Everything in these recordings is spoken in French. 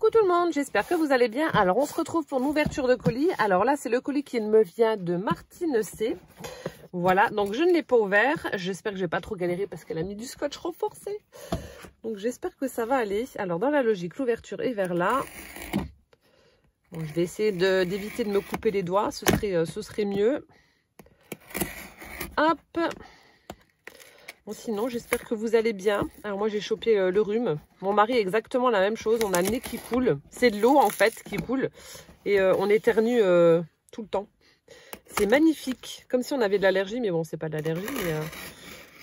Coucou tout le monde, j'espère que vous allez bien. Alors on se retrouve pour une ouverture de colis. Alors là c'est le colis qui me vient de Martine C. Voilà, donc je ne l'ai pas ouvert. J'espère que je vais pas trop galérer parce qu'elle a mis du scotch renforcé. Donc j'espère que ça va aller. Alors dans la logique, l'ouverture est vers là. Bon, je vais essayer d'éviter de me couper les doigts, ce serait mieux. Hop. Bon, sinon, j'espère que vous allez bien. Alors moi, j'ai chopé le rhume. Mon mari est exactement la même chose. On a le nez qui coule. C'est de l'eau, en fait, qui coule. Et on éternue tout le temps. C'est magnifique. Comme si on avait de l'allergie. Mais bon, c'est pas de l'allergie. Mais,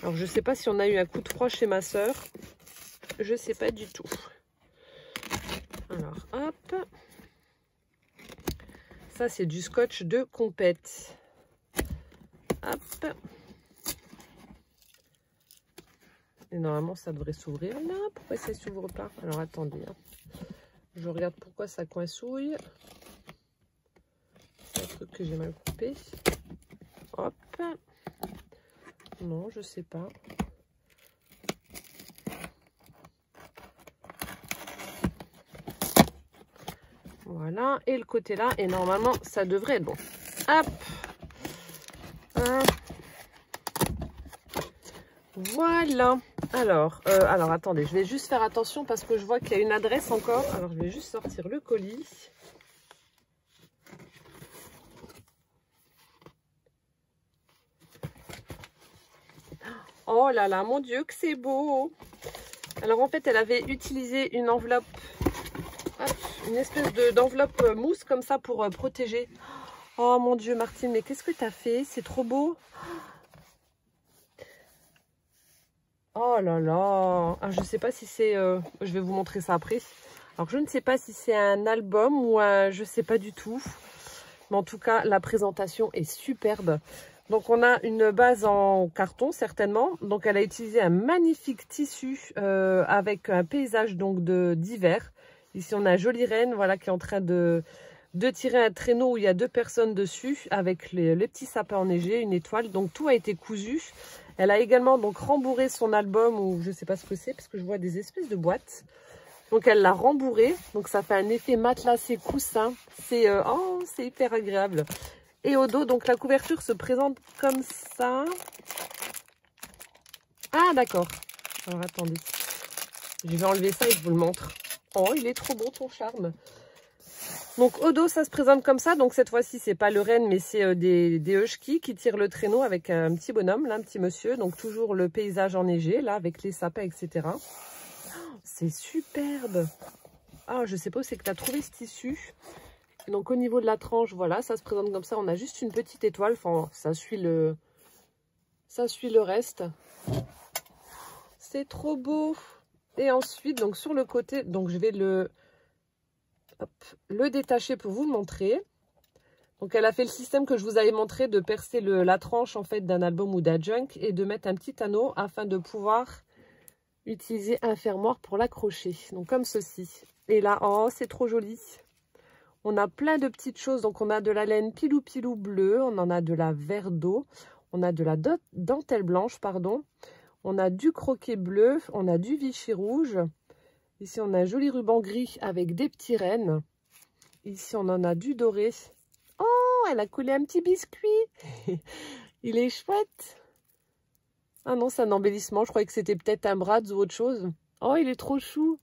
alors, je sais pas si on a eu un coup de froid chez ma soeur. Je sais pas du tout. Alors, hop. Ça, c'est du scotch de compète. Hop. Et normalement, ça devrait s'ouvrir là. Pourquoi ça ne s'ouvre pas? Alors, attendez. Hein. Je regarde pourquoi ça coincouille. C'est un truc que j'ai mal coupé. Hop. Non, je sais pas. Voilà. Et le côté là. Et normalement, ça devrait être bon. Hop. Voilà. Alors, attendez, je vais juste faire attention parce que je vois qu'il y a une adresse encore. Alors, je vais juste sortir le colis. Oh là là, mon Dieu, que c'est beau! Alors, en fait, elle avait utilisé une enveloppe, hop, une espèce d'enveloppe mousse comme ça pour protéger. Oh mon Dieu, Martine, mais qu'est-ce que tu as fait? C'est trop beau! Oh là là, je ne sais pas si c'est... je vais vous montrer ça après. Alors, je ne sais pas si c'est un album ou un... Je ne sais pas du tout. Mais en tout cas, la présentation est superbe. Donc, on a une base en carton, certainement. Donc, elle a utilisé un magnifique tissu avec un paysage donc d'hiver. Ici, on a Jolie Reine, voilà, qui est en train de tirer un traîneau où il y a 2 personnes dessus avec les petits sapins enneigés, une étoile. Donc, tout a été cousu. Elle a également donc rembourré son album, ou je ne sais pas ce que c'est, parce que je vois des espèces de boîtes. Donc elle l'a rembourré, donc ça fait un effet matelassé coussin. C'est c'est hyper agréable. Et au dos, donc la couverture se présente comme ça. Ah d'accord. Alors attendez, je vais enlever ça et je vous le montre. Oh, il est trop beau ton charme. Donc au dos, ça se présente comme ça. Donc cette fois-ci, c'est pas le renne, mais c'est des husky qui tirent le traîneau avec un petit bonhomme, là, un petit monsieur. Donc toujours le paysage enneigé, là, avec les sapins, etc. Oh, c'est superbe. Ah, je sais pas où c'est que tu as trouvé ce tissu. Et donc au niveau de la tranche, voilà, ça se présente comme ça. On a juste une petite étoile. Enfin, ça suit le reste. C'est trop beau. Et ensuite, donc sur le côté, donc je vais le détacher pour vous montrer. Donc elle a fait le système que je vous avais montré de percer la tranche en fait d'un album ou d'un junk et de mettre un petit anneau afin de pouvoir utiliser un fermoir pour l'accrocher. Donc comme ceci. Et là, oh c'est trop joli. On a plein de petites choses. Donc on a de la laine pilou pilou bleue, on en a de la vert d'eau, on a de la dentelle blanche, pardon. On a du croquet bleu, on a du Vichy rouge. Ici, on a un joli ruban gris avec des petits rennes. Ici, on en a du doré. Oh, elle a collé un petit biscuit. Il est chouette. Ah non, c'est un embellissement. Je croyais que c'était peut-être un Bratz ou autre chose. Oh, il est trop chou.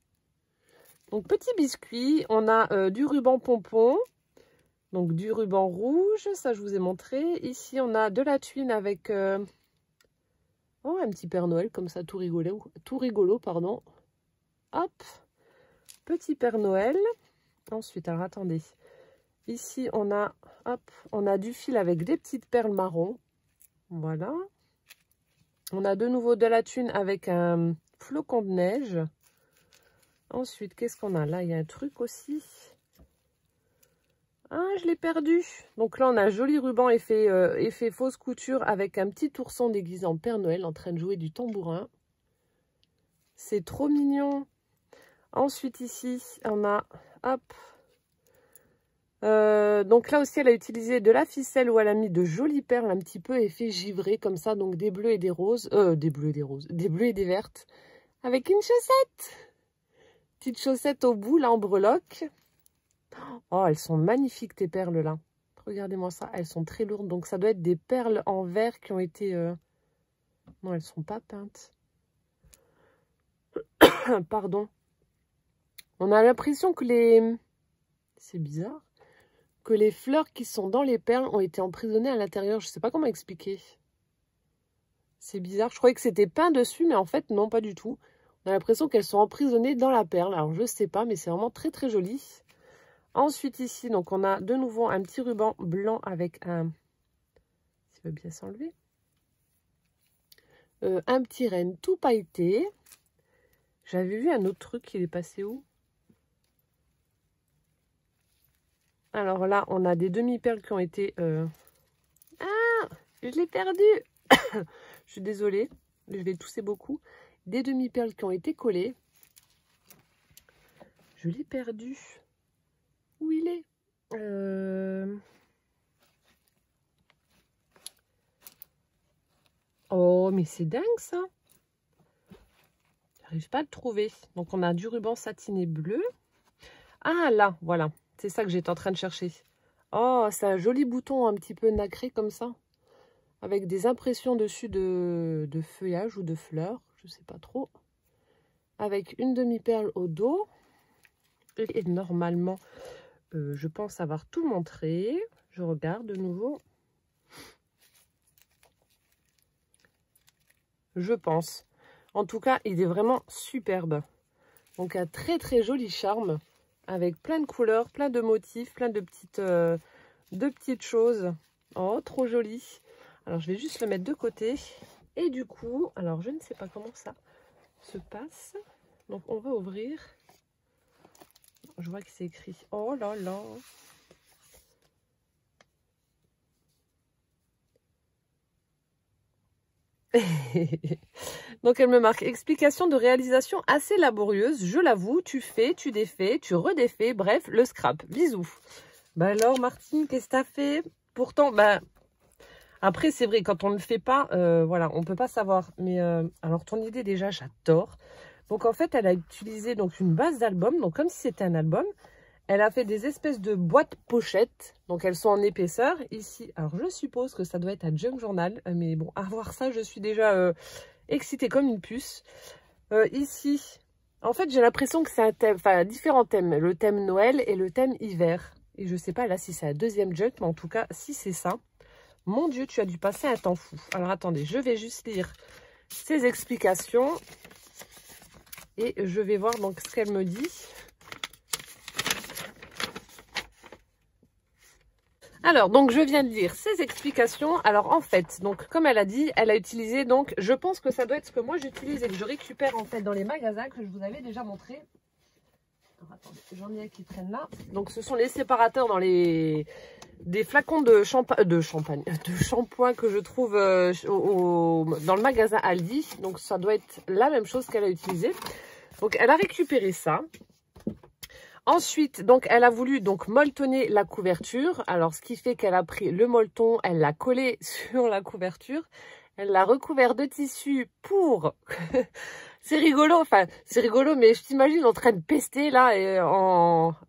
Donc, petit biscuit. On a du ruban pompon. Donc, du ruban rouge. Ça, je vous ai montré. Ici, on a de la tuile avec... oh, un petit Père Noël comme ça, tout rigolo, pardon. Hop, petit Père Noël. Ensuite, alors attendez. Ici, on a, hop, on a du fil avec des petites perles marron. Voilà. On a de nouveau de la thune avec un flocon de neige. Ensuite, qu'est-ce qu'on a là? Il y a un truc aussi. Ah, je l'ai perdu. Donc là, on a un joli ruban effet fausse couture avec un petit ourson déguisé en Père Noël en train de jouer du tambourin. C'est trop mignon. Ensuite, ici, on a, hop. Donc là aussi, elle a utilisé de la ficelle où elle a mis de jolies perles un petit peu effet givré comme ça. Donc des bleus et des roses. Des bleus et des roses. Des bleus et des vertes. Avec une chaussette. Petites chaussettes au bout, là, en breloque. Oh, elles sont magnifiques, tes perles, là. Regardez-moi ça, elles sont très lourdes. Donc, ça doit être des perles en verre qui ont été... Non, elles sont pas peintes. Pardon. On a l'impression que les... C'est bizarre. Que les fleurs qui sont dans les perles ont été emprisonnées à l'intérieur. Je sais pas comment expliquer. C'est bizarre. Je croyais que c'était peint dessus, mais en fait, non, pas du tout. On a l'impression qu'elles sont emprisonnées dans la perle. Alors, je sais pas, mais c'est vraiment très, très joli. Ensuite, ici, donc, on a de nouveau un petit ruban blanc avec un... Ça veut bien s'enlever. Un petit renne tout pailleté. J'avais vu un autre truc, il est passé où? Alors là, on a des demi-perles qui ont été... Ah, je l'ai perdu. Je suis désolée, je vais tousser beaucoup. Des demi-perles qui ont été collées. Je l'ai perdu. Où il est? Oh, mais c'est dingue ça. J'arrive pas à le trouver. Donc, on a du ruban satiné bleu. Ah, là, voilà. C'est ça que j'étais en train de chercher. Oh, c'est un joli bouton un petit peu nacré comme ça. Avec des impressions dessus de feuillage ou de fleurs. Je sais pas trop. Avec une demi-perle au dos. Et normalement, je pense avoir tout montré. Je regarde de nouveau. Je pense. En tout cas, il est vraiment superbe. Donc, un très très joli charme. Avec plein de couleurs, plein de motifs, plein de petites choses. Oh, trop joli. Alors, je vais juste le mettre de côté. Et du coup, alors je ne sais pas comment ça se passe. Donc, on va ouvrir. Je vois que c'est écrit. Oh là là. Donc elle me marque explication de réalisation assez laborieuse, je l'avoue, tu fais, tu défais, tu redéfais, bref, le scrap. Bisous. Bah alors Martine, qu'est-ce que t'as fait? Pourtant, bah après c'est vrai, quand on ne le fait pas, voilà, on peut pas savoir. Mais alors ton idée déjà, j'adore. Donc en fait, elle a utilisé donc une base d'album, donc comme si c'était un album. Elle a fait des espèces de boîtes pochettes, donc elles sont en épaisseur. Ici, alors je suppose que ça doit être un junk journal, mais bon, à voir ça, je suis déjà excitée comme une puce. Ici, en fait, j'ai l'impression que c'est un thème, enfin, différents thèmes. Le thème Noël et le thème hiver. Et je sais pas là si c'est un deuxième junk, mais en tout cas, si c'est ça, mon Dieu, tu as dû passer un temps fou. Alors attendez, je vais juste lire ses explications et je vais voir donc ce qu'elle me dit. Alors, donc, je viens de lire ses explications. Alors, en fait, donc, comme elle a dit, elle a utilisé, donc, je pense que ça doit être ce que moi j'utilise et que je récupère, en fait, dans les magasins que je vous avais déjà montré. Alors, attendez, j'en ai un qui traîne là. Donc, ce sont les séparateurs dans des flacons de shampoing que je trouve dans le magasin Aldi. Donc, ça doit être la même chose qu'elle a utilisé. Donc, elle a récupéré ça. Ensuite, donc, elle a voulu donc molletonner la couverture. Alors, ce qui fait qu'elle a pris le molleton, elle l'a collé sur la couverture. Elle l'a recouvert de tissu pour... C'est rigolo, enfin, c'est rigolo, mais je t'imagine en train de pester là,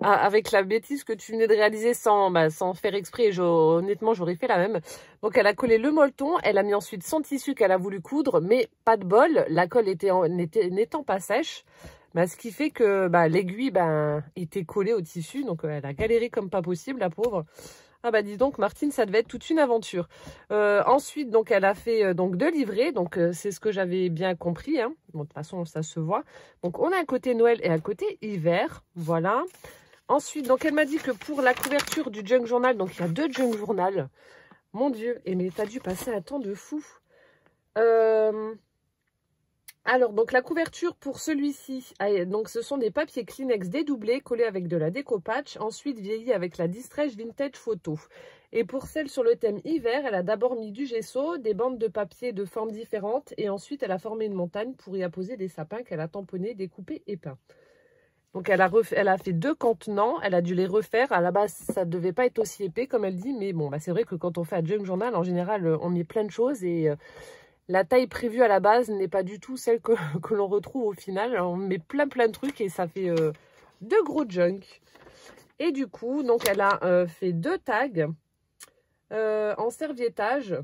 avec la bêtise que tu venais de réaliser sans faire exprès. Honnêtement, j'aurais fait la même. Donc, elle a collé le molleton, elle a mis ensuite son tissu qu'elle a voulu coudre, mais pas de bol, la colle n'étant pas sèche. Ce qui fait que l'aiguille était collée au tissu, donc elle a galéré comme pas possible, la pauvre. Ah bah dis donc Martine, ça devait être toute une aventure. Ensuite, donc elle a fait donc 2 livrets, donc c'est ce que j'avais bien compris. Hein. Bon, de toute façon, ça se voit. Donc on a un côté Noël et un côté hiver, voilà. Ensuite, donc elle m'a dit que pour la couverture du junk journal, donc il y a 2 junk journal. Mon Dieu, mais t'as dû passer un temps de fou. Alors, donc la couverture pour celui-ci, donc ce sont des papiers Kleenex dédoublés collés avec de la déco patch, ensuite vieillis avec la Distress Vintage Photo. Et pour celle sur le thème hiver, elle a d'abord mis du gesso, des bandes de papier de formes différentes et ensuite elle a formé une montagne pour y apposer des sapins qu'elle a tamponnés, découpés et peints. Donc elle a fait 2 contenants, elle a dû les refaire. À la base, ça ne devait pas être aussi épais comme elle dit, mais bon, c'est vrai que quand on fait un junk journal, en général, on met plein de choses et... la taille prévue à la base n'est pas du tout celle que l'on retrouve au final. Alors, on met plein de trucs et ça fait de gros junk. Et du coup, donc elle a fait 2 tags en serviettage.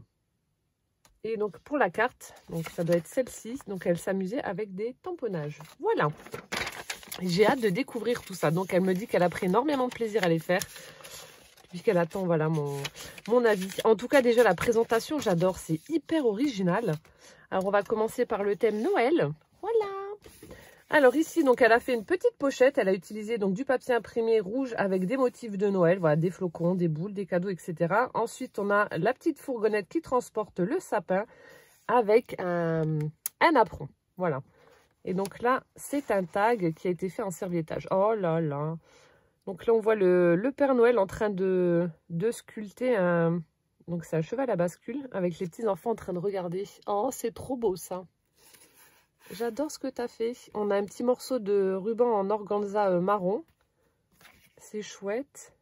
Et donc pour la carte, donc ça doit être celle-ci. Donc elle s'amusait avec des tamponnages. Voilà. J'ai hâte de découvrir tout ça. Donc elle me dit qu'elle a pris énormément de plaisir à les faire. Puisqu'elle attend, voilà, mon avis. En tout cas, déjà, la présentation, j'adore. C'est hyper original. Alors, on va commencer par le thème Noël. Voilà. Alors, ici, donc, elle a fait une petite pochette. Elle a utilisé donc du papier imprimé rouge avec des motifs de Noël. Voilà, des flocons, des boules, des cadeaux, etc. Ensuite, on a la petite fourgonnette qui transporte le sapin avec un apron. Voilà. Et donc là, c'est un tag qui a été fait en serviettage. Oh là là. Donc là, on voit le Père Noël en train de sculpter un... Donc c'est un cheval à bascule avec les petits enfants en train de regarder. Oh, c'est trop beau ça. J'adore ce que tu as fait. On a un petit morceau de ruban en organza marron. C'est chouette.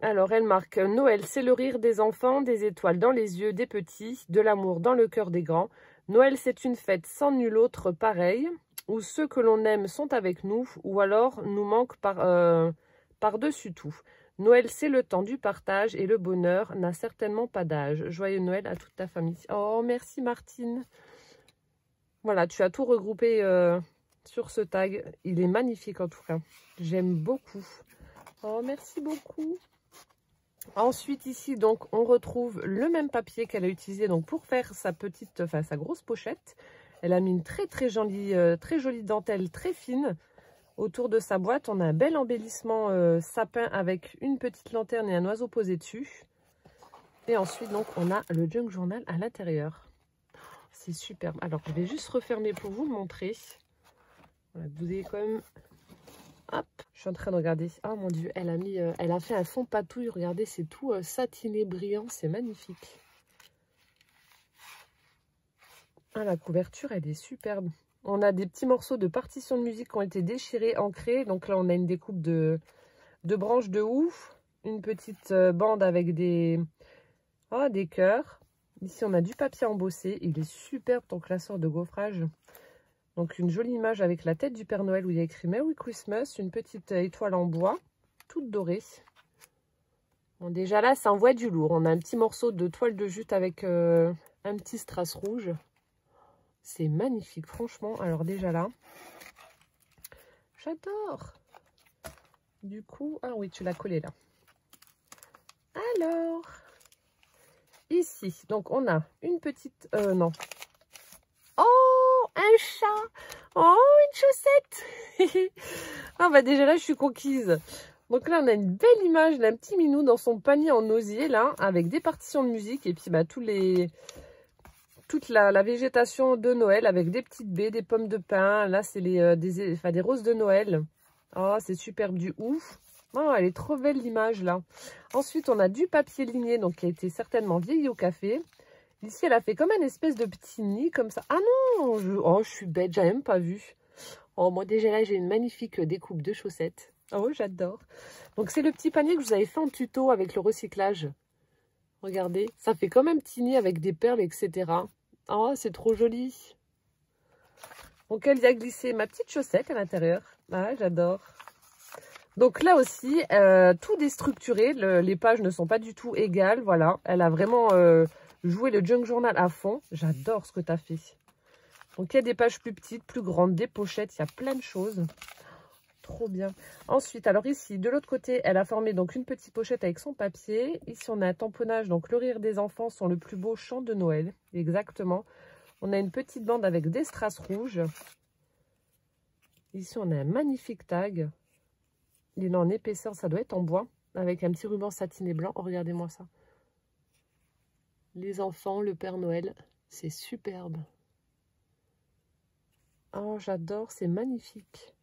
Alors, elle marque Noël, c'est le rire des enfants, des étoiles dans les yeux des petits, de l'amour dans le cœur des grands. Noël, c'est une fête sans nul autre pareil, où ceux que l'on aime sont avec nous, ou alors nous manquent par-dessus tout. Noël, c'est le temps du partage et le bonheur n'a certainement pas d'âge. Joyeux Noël à toute ta famille. Oh, merci Martine. Voilà, tu as tout regroupé sur ce tag. Il est magnifique en tout cas. J'aime beaucoup. Oh, merci beaucoup. Ensuite, ici, donc, on retrouve le même papier qu'elle a utilisé donc, pour faire sa petite, enfin, sa grosse pochette. Elle a mis une très jolie dentelle très fine. Autour de sa boîte, on a un bel embellissement sapin avec une petite lanterne et un oiseau posé dessus. Et ensuite, donc, on a le junk journal à l'intérieur. C'est superbe. Alors, je vais juste refermer pour vous le montrer. Voilà, vous avez quand même... Hop, je suis en train de regarder. Oh mon dieu, elle a fait un fond patouille. Regardez, c'est tout satiné, brillant. C'est magnifique. Ah, la couverture, elle est superbe. On a des petits morceaux de partitions de musique qui ont été déchirés, ancrés. Donc là, on a une découpe de branches de ouf. Une petite bande avec des cœurs. Ici, on a du papier embossé. Il est superbe, ton classeur de gaufrage. Donc, une jolie image avec la tête du Père Noël où il y a écrit Merry Christmas. Une petite étoile en bois, toute dorée. Bon, déjà là, ça envoie du lourd. On a un petit morceau de toile de jute avec un petit strass rouge. C'est magnifique, franchement. Alors, déjà là, j'adore. Du coup, ah oui, tu l'as collé là. Alors, ici, donc on a une petite... non. Oh, un chat. Oh, une chaussette. Ah bah déjà là, je suis conquise. Donc là, on a une belle image d'un petit minou dans son panier en osier, là, avec des partitions de musique. Et puis, bah, toute la végétation de Noël avec des petites baies, des pommes de pin. Là, c'est des roses de Noël. Oh, c'est superbe du ouf. Oh, elle est trop belle l'image, là. Ensuite, on a du papier ligné, donc qui a été certainement vieilli au café. Ici, elle a fait comme un espèce de petit nid, comme ça. Ah non, je suis bête, j'ai même pas vu. Oh, moi, déjà là, j'ai une magnifique découpe de chaussettes. Oh, j'adore. Donc, c'est le petit panier que je vous avais fait en tuto avec le recyclage. Regardez, ça fait comme un petit nid avec des perles, etc. Oh, c'est trop joli. Donc, elle y a glissé ma petite chaussette à l'intérieur. Ah, j'adore. Donc, là aussi, tout déstructuré. Les pages ne sont pas du tout égales. Voilà, elle a vraiment joué le junk journal à fond. J'adore ce que tu as fait. Donc, il y a des pages plus petites, plus grandes, des pochettes. Il y a plein de choses. Trop bien. Ensuite, alors ici, de l'autre côté, elle a formé donc une petite pochette avec son papier. Ici, on a un tamponnage. Donc, le rire des enfants sont le plus beau chant de Noël. Exactement. On a une petite bande avec des strass rouges. Ici, on a un magnifique tag. Il est en épaisseur, ça doit être en bois. Avec un petit ruban satiné blanc. Oh, regardez-moi ça. Les enfants, le Père Noël. C'est superbe. Oh, j'adore. C'est magnifique.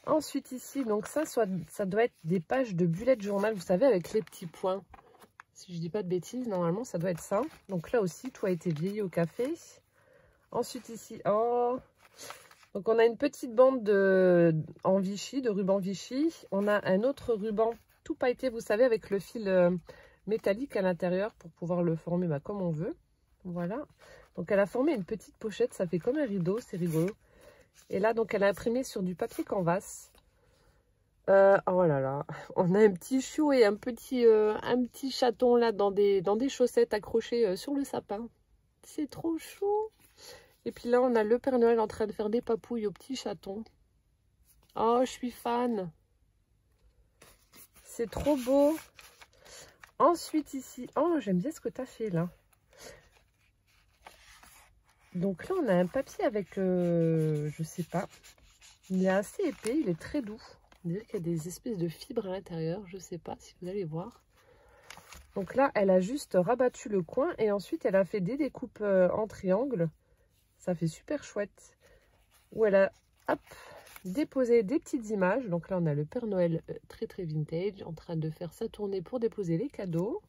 Ensuite ici, donc ça doit être des pages de bullet journal, vous savez, avec les petits points. Si je dis pas de bêtises, normalement ça doit être ça. Donc là aussi, tout a été vieilli au café. Ensuite ici, oh, Donc on a une petite bande en Vichy, de ruban Vichy. On a un autre ruban tout pailleté, vous savez, avec le fil métallique à l'intérieur pour pouvoir le former comme on veut. Voilà. Donc elle a formé une petite pochette, ça fait comme un rideau, c'est rigolo. Et là, donc elle a imprimé sur du papier canvas. Oh là là, on a un petit chou et un petit chaton là dans des chaussettes accrochées sur le sapin. C'est trop chou. Et puis là, on a le Père Noël en train de faire des papouilles au petit chaton. Oh, je suis fan. C'est trop beau. Ensuite ici, oh, j'aime bien ce que tu as fait là. Donc là, on a un papier avec, je sais pas, il est assez épais, il est très doux. On dirait qu'il y a des espèces de fibres à l'intérieur, je sais pas si vous allez voir. Donc là, elle a juste rabattu le coin et ensuite, elle a fait des découpes en triangle. Ça fait super chouette. Où elle a, hop, déposé des petites images. Donc là, on a le Père Noël très très vintage en train de faire sa tournée pour déposer les cadeaux.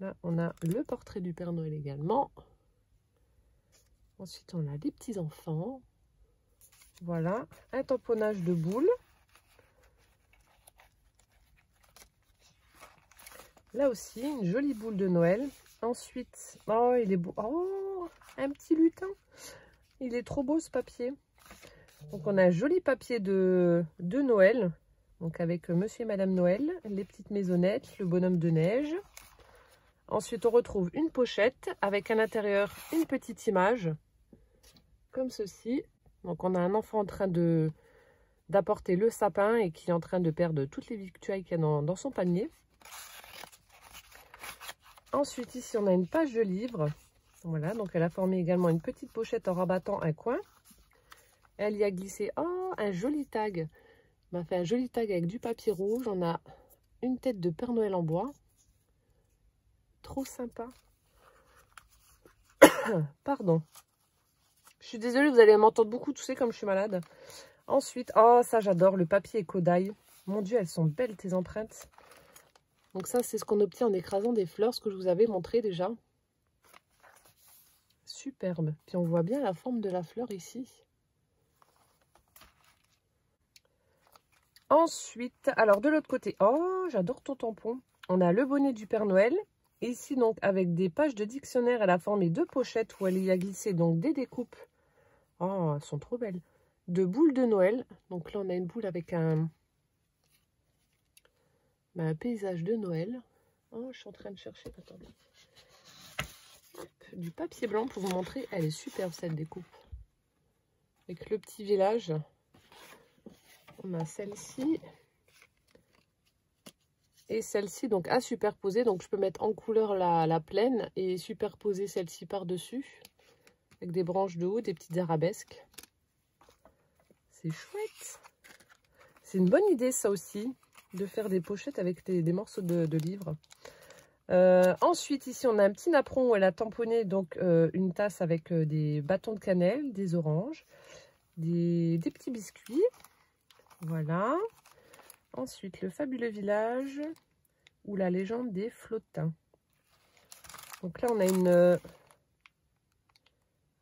Là, on a le portrait du Père Noël également. Ensuite, on a des petits enfants. Voilà, un tamponnage de boules. Là aussi, une jolie boule de Noël. Ensuite, oh, il est beau. Oh, un petit lutin. Il est trop beau ce papier. Donc, on a un joli papier de Noël. Donc, avec Monsieur et Madame Noël, les petites maisonnettes, le bonhomme de neige. Ensuite, on retrouve une pochette avec à l'intérieur une petite image. Comme ceci. Donc, on a un enfant en train d'apporter le sapin et qui est en train de perdre toutes les victuailles qu'il y a dans son panier. Ensuite, ici, on a une page de livre. Voilà, donc elle a formé également une petite pochette en rabattant un coin. Elle y a glissé, oh, un joli tag. Elle m'a fait un joli tag avec du papier rouge. On a une tête de Père Noël en bois. Trop sympa. Pardon. Je suis désolée, vous allez m'entendre beaucoup tousser comme je suis malade. Ensuite, oh, ça j'adore, le papier Kodaï. Mon Dieu, elles sont belles tes empreintes. Donc ça, c'est ce qu'on obtient en écrasant des fleurs, ce que je vous avais montré déjà. Superbe. Puis on voit bien la forme de la fleur ici. Ensuite, alors de l'autre côté, oh, j'adore ton tampon. On a le bonnet du Père Noël. Ici, donc, avec des pages de dictionnaire, elle a formé deux pochettes où elle y a glissé donc des découpes. Oh, elles sont trop belles. De boules de Noël. Donc là, on a une boule avec un paysage de Noël. Oh, je suis en train de chercher. Attendez. Hop, du papier blanc pour vous montrer. Elle est superbe, cette découpe. Avec le petit village. On a celle-ci. Et celle-ci, donc, à superposer. Donc, je peux mettre en couleur la plaine et superposer celle-ci par-dessus. Avec des branches de haut, des petites arabesques. C'est chouette. C'est une bonne idée, ça aussi, de faire des pochettes avec des morceaux de livres. Ensuite, ici, on a un petit napperon où elle a tamponné donc, une tasse avec des bâtons de cannelle, des oranges, des petits biscuits. Voilà. Ensuite, le fabuleux village ou la légende des flottins. Donc là, on a une...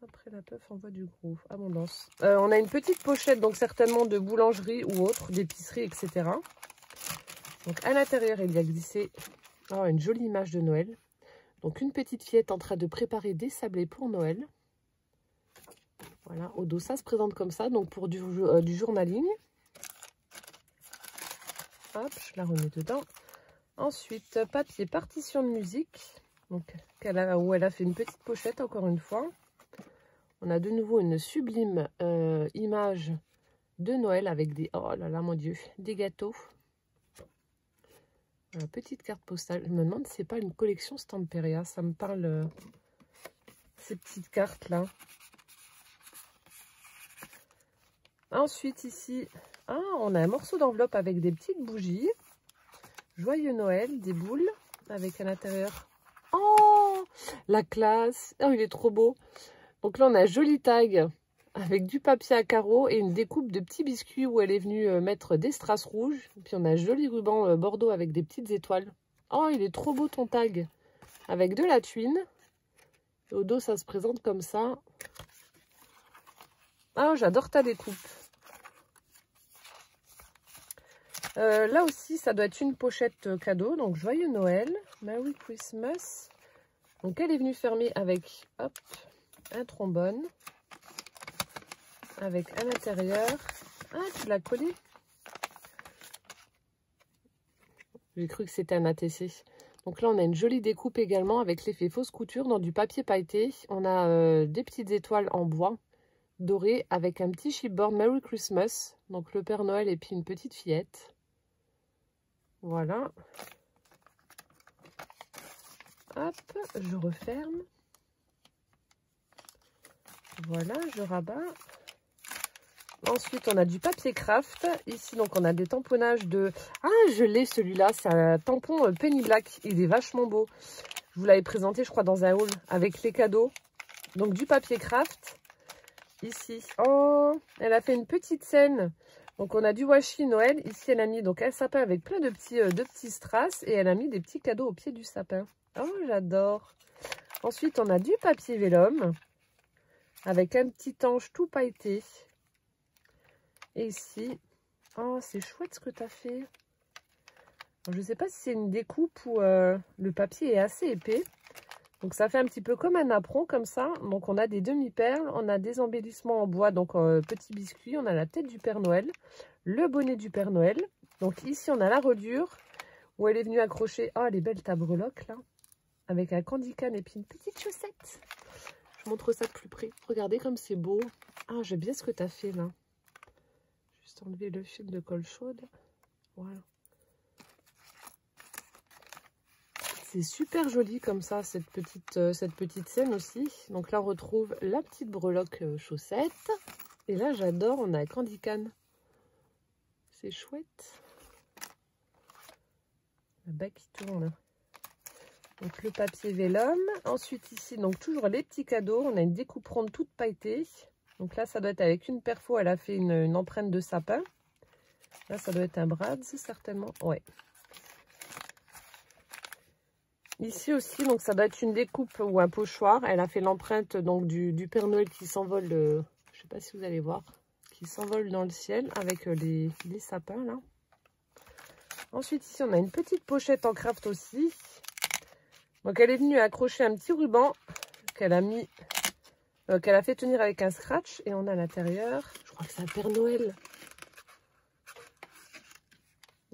Après la puff, on voit du gros. Abondance. On a une petite pochette, donc certainement de boulangerie ou autre, d'épicerie, etc. Donc à l'intérieur, il y a glissé une jolie image de Noël. Donc une petite fillette en train de préparer des sablés pour Noël. Voilà, au dos, ça se présente comme ça, donc pour du journaling. Hop, je la remets dedans. Ensuite, papier partition de musique. Donc, où elle a fait une petite pochette, encore une fois. On a de nouveau une sublime image de Noël avec des... Oh là là, mon Dieu, des gâteaux. Voilà, petite carte postale. Je me demande si c'est pas une collection Stamperia. Ça me parle, ces petites cartes-là. Ensuite, ici, on a un morceau d'enveloppe avec des petites bougies. Joyeux Noël, des boules avec à l'intérieur. Oh, la classe. Oh, il est trop beau. Donc là, on a un joli tag avec du papier à carreaux et une découpe de petits biscuits où elle est venue mettre des strass rouges. Et puis on a un joli ruban bordeaux avec des petites étoiles. Oh, il est trop beau ton tag. Avec de la tuile. Et au dos, ça se présente comme ça. Ah, j'adore ta découpe. Là aussi, ça doit être une pochette cadeau. Donc, joyeux Noël. Merry Christmas. Donc, elle est venue fermer avec, hop, un trombone. Avec à l'intérieur. Ah, tu l'as collé. J'ai cru que c'était un ATC. Donc là, on a une jolie découpe également avec l'effet fausse couture dans du papier pailleté. On a des petites étoiles en bois doré avec un petit chipboard Merry Christmas. Donc le Père Noël et puis une petite fillette. Voilà. Hop, je referme. Voilà, je rabats. Ensuite, on a du papier craft. Ici, donc, on a des tamponnages de... Ah, je l'ai celui-là. C'est un tampon Penny Black. Il est vachement beau. Je vous l'avais présenté, je crois, dans un haul avec les cadeaux. Donc, du papier craft. Ici. Oh, elle a fait une petite scène. Donc, on a du washi Noël. Ici, elle a mis donc un sapin avec plein de petits strass. Et elle a mis des petits cadeaux au pied du sapin. Oh, j'adore. Ensuite, on a du papier vélum. Avec un petit ange tout pailleté. Et ici, oh, c'est chouette ce que tu as fait. Alors, je ne sais pas si c'est une découpe ou le papier est assez épais. Donc, ça fait un petit peu comme un apron, comme ça. Donc, on a des demi-perles, on a des embellissements en bois, donc petits biscuits. On a la tête du Père Noël, le bonnet du Père Noël. Donc, ici, on a la reliure où elle est venue accrocher. Oh, les belles ta breloque, là. Avec un candy cane et puis une petite chaussette. Je montre ça de plus près. Regardez comme c'est beau. Ah, j'aime bien ce que tu as fait, là. Juste enlever le fil de colle chaude. Voilà. C'est super joli comme ça, cette petite scène aussi. Donc là, on retrouve la petite breloque chaussette. Et là, j'adore, on a un candy cane. C'est chouette. La bas qui tourne. Donc le papier vélum. Ensuite ici, donc toujours les petits cadeaux. On a une découpe ronde toute pailletée. Donc là, ça doit être avec une perfo, elle a fait une empreinte de sapin. Là, ça doit être un Brad's, certainement. Ouais. Ici aussi, donc ça doit être une découpe ou un pochoir. Elle a fait l'empreinte donc du Père Noël qui s'envole, je ne sais pas si vous allez voir, qui s'envole dans le ciel avec les sapins là. Ensuite, ici, on a une petite pochette en craft aussi. Donc, elle est venue accrocher un petit ruban qu'elle a mis... qu'elle a fait tenir avec un scratch et on a à l'intérieur, je crois que c'est un Père Noël.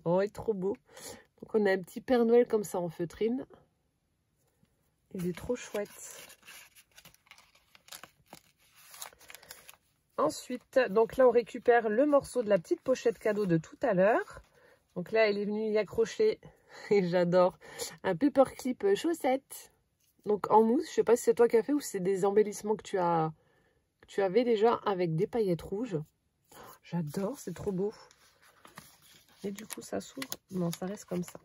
Oh, il est trop beau. Donc on a un petit Père Noël comme ça en feutrine. Il est trop chouette. Ensuite, donc là on récupère le morceau de la petite pochette cadeau de tout à l'heure. Donc là elle est venue y accrocher, et j'adore, un paperclip chaussette. Donc en mousse, je sais pas si c'est toi qui as fait ou si c'est des embellissements que tu avais déjà avec des paillettes rouges. J'adore, c'est trop beau. Et du coup, ça s'ouvre. Non, ça reste comme ça.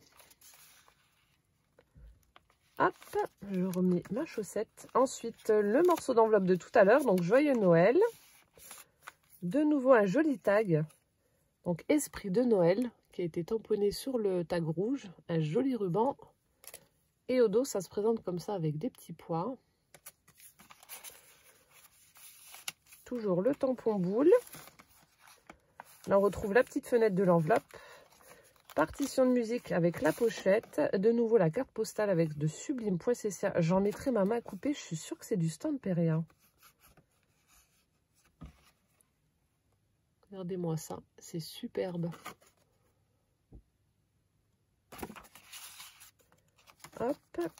Hop, je remets ma chaussette. Ensuite, le morceau d'enveloppe de tout à l'heure. Donc, joyeux Noël. De nouveau, un joli tag. Donc, esprit de Noël qui a été tamponné sur le tag rouge. Un joli ruban. Et au dos, ça se présente comme ça avec des petits pois. Toujours le tampon boule. Là, on retrouve la petite fenêtre de l'enveloppe. Partition de musique avec la pochette. De nouveau, la carte postale avec de sublimes poinsettias. J'en mettrai ma main coupée. Je suis sûre que c'est du Stamperia. Regardez-moi ça. C'est superbe. Hop.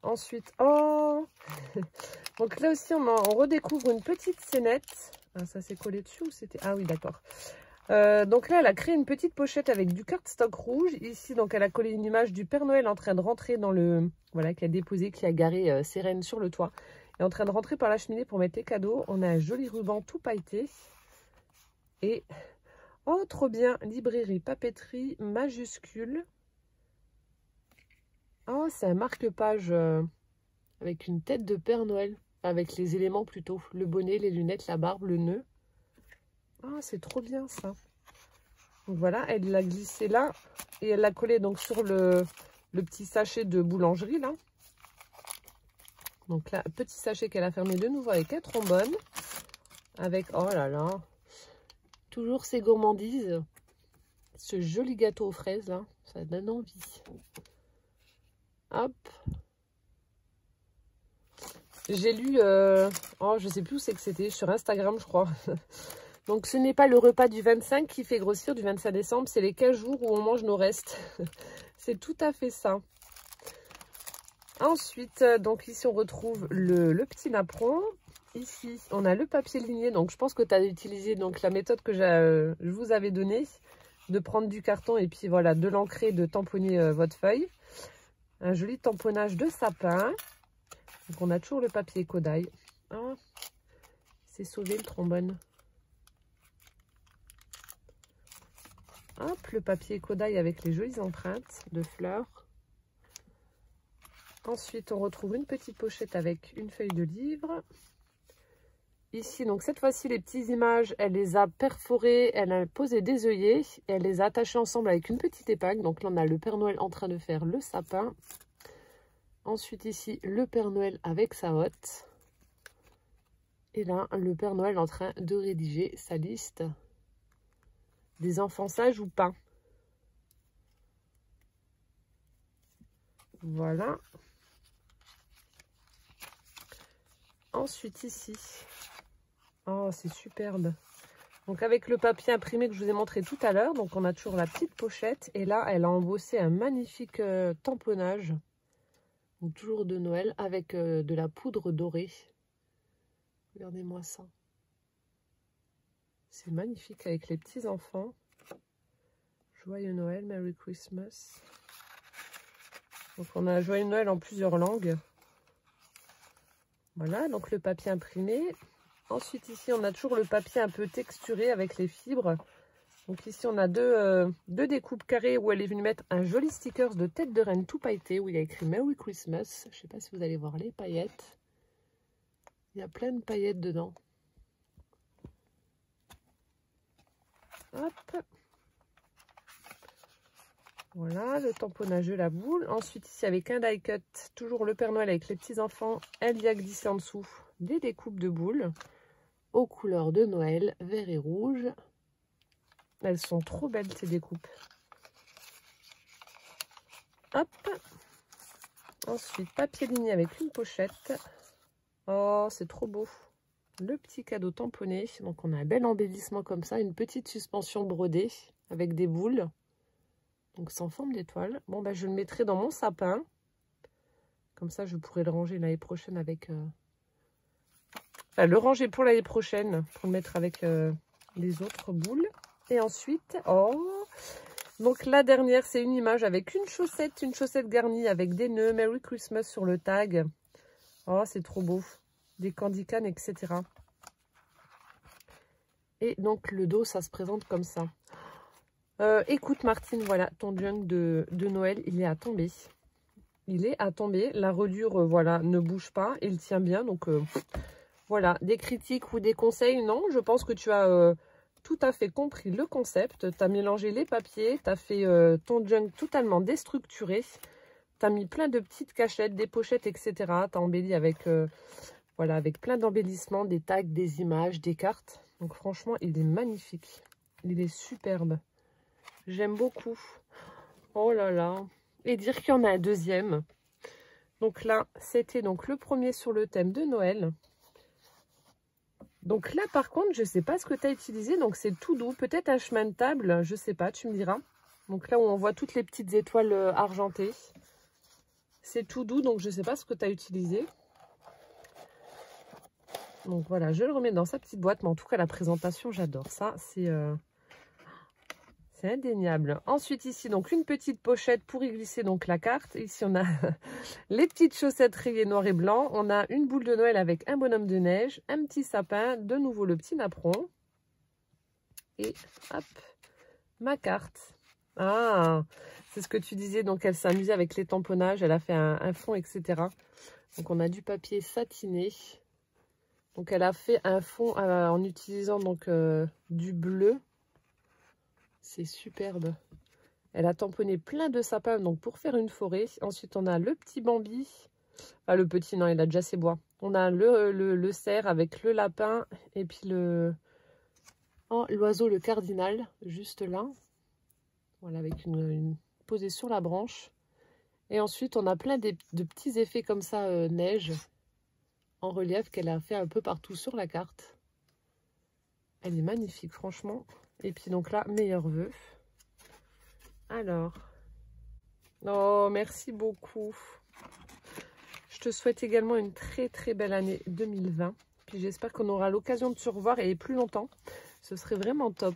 Ensuite, oh donc là aussi, on redécouvre une petite scénette. Ah, ça s'est collé dessus ou c'était... Ah oui, d'accord. Donc là, elle a créé une petite pochette avec du cardstock rouge. Ici, donc, elle a collé une image du Père Noël en train de rentrer dans le... Voilà, qui a déposé, qui a garé ses rennes sur le toit. Et en train de rentrer par la cheminée pour mettre les cadeaux. On a un joli ruban tout pailleté. Et... Oh, trop bien. Librairie, papeterie, majuscule. Oh, c'est un marque-page avec une tête de Père Noël. Avec les éléments plutôt. Le bonnet, les lunettes, la barbe, le nœud. Ah, c'est trop bien ça. Donc voilà, elle l'a glissé là. Et elle l'a collé donc sur le petit sachet de boulangerie là. Donc là, petit sachet qu'elle a fermé de nouveau avec un trombone. Avec, oh là là, toujours ces gourmandises. Ce joli gâteau aux fraises, là, ça donne envie. Hop. J'ai lu, oh, je sais plus où c'est que c'était, sur Instagram, je crois. Donc, ce n'est pas le repas du 25 qui fait grossir du 25 décembre, c'est les 15 jours où on mange nos restes. C'est tout à fait ça. Ensuite, donc ici, on retrouve le petit napperon. Ici, on a le papier ligné. Donc, je pense que tu as utilisé donc, la méthode que je vous avais donnée, de prendre du carton et puis voilà, de l'ancrer, de tamponner votre feuille. Un joli tamponnage de sapin. Donc, on a toujours le papier Kodaï. Ah, c'est sauvé le trombone. Hop, le papier Kodaï avec les jolies empreintes de fleurs. Ensuite, on retrouve une petite pochette avec une feuille de livre. Ici, donc cette fois-ci, les petites images, elle les a perforées, elle a posé des œillets, et elle les a attachées ensemble avec une petite épingle. Donc là, on a le Père Noël en train de faire le sapin. Ensuite, ici, le Père Noël avec sa hotte. Et là, le Père Noël en train de rédiger sa liste des enfants sages ou pas. Voilà. Ensuite, ici. Oh, c'est superbe. Donc, avec le papier imprimé que je vous ai montré tout à l'heure. Donc, on a toujours la petite pochette. Et là, elle a embossé un magnifique tamponnage. Donc, toujours de Noël avec de la poudre dorée. Regardez-moi ça. C'est magnifique avec les petits enfants. Joyeux Noël, Merry Christmas. Donc, on a Joyeux Noël en plusieurs langues. Voilà, donc le papier imprimé. Ensuite, ici, on a toujours le papier un peu texturé avec les fibres. Donc ici, on a deux découpes carrées où elle est venue mettre un joli sticker de tête de reine tout pailleté où il y a écrit Merry Christmas. Je ne sais pas si vous allez voir les paillettes. Il y a plein de paillettes dedans. Hop. Voilà, le tamponnage de la boule. Ensuite, ici, avec un die cut, toujours le Père Noël avec les petits-enfants. Elle y a glissé en dessous des découpes de boules aux couleurs de Noël, vert et rouge. Elles sont trop belles, ces découpes. Hop. Ensuite, papier ligné avec une pochette. Oh, c'est trop beau. Le petit cadeau tamponné. Donc, on a un bel embellissement comme ça. Une petite suspension brodée avec des boules. Donc, c'est en forme d'étoile. Bon, bah, je le mettrai dans mon sapin. Comme ça, je pourrai le ranger l'année prochaine avec... Enfin, le ranger pour l'année prochaine. Pour le mettre avec les autres boules. Et ensuite, oh... Donc, la dernière, c'est une image avec une chaussette garnie avec des nœuds. Merry Christmas sur le tag. Oh, c'est trop beau. Des candy canes, etc. Et donc, le dos, ça se présente comme ça. Écoute, Martine, voilà, ton junk de Noël, il est à tomber. Il est à tomber. La reliure, voilà, ne bouge pas. Il tient bien. Donc, voilà, des critiques ou des conseils, non. Je pense que tu as tout à fait compris le concept. Tu as mélangé les papiers. Tu as fait ton junk totalement déstructuré. Tu as mis plein de petites cachettes, des pochettes, etc. Tu as embelli avec, voilà, avec plein d'embellissements, des tags, des images, des cartes. Donc, franchement, il est magnifique. Il est superbe. J'aime beaucoup. Oh là là. Et dire qu'il y en a un deuxième. Donc là, c'était donc le premier sur le thème de Noël. Donc là, par contre, je ne sais pas ce que tu as utilisé. Donc c'est tout doux. Peut-être un chemin de table. Je ne sais pas, tu me diras. Donc là où on voit toutes les petites étoiles argentées. C'est tout doux. Donc je ne sais pas ce que tu as utilisé. Donc voilà, je le remets dans sa petite boîte. Mais en tout cas, la présentation, j'adore ça. C'est indéniable. Ensuite, ici, donc une petite pochette pour y glisser donc la carte. Ici, on a les petites chaussettes rayées noir et blanc. On a une boule de Noël avec un bonhomme de neige, un petit sapin, de nouveau le petit napperon. Et hop, ma carte. Ah, c'est ce que tu disais. Donc, elle s'est amusée avec les tamponnages. Elle a fait un fond, etc. Donc, on a du papier satiné. Donc, elle a fait un fond en utilisant donc du bleu. C'est superbe. Elle a tamponné plein de sapins donc pour faire une forêt. Ensuite, on a le petit Bambi Enfin, le petit, non, il a déjà ses bois. On a le cerf avec le lapin et puis l'oiseau, le cardinal, juste là. Voilà, avec une posée sur la branche. Et ensuite, on a plein de petits effets comme ça, neige, en relief, qu'elle a fait un peu partout sur la carte. Elle est magnifique, franchement. Et puis donc là, meilleurs vœux. Alors. Oh, merci beaucoup. Je te souhaite également une très très belle année 2020. Puis j'espère qu'on aura l'occasion de se revoir et plus longtemps. Ce serait vraiment top.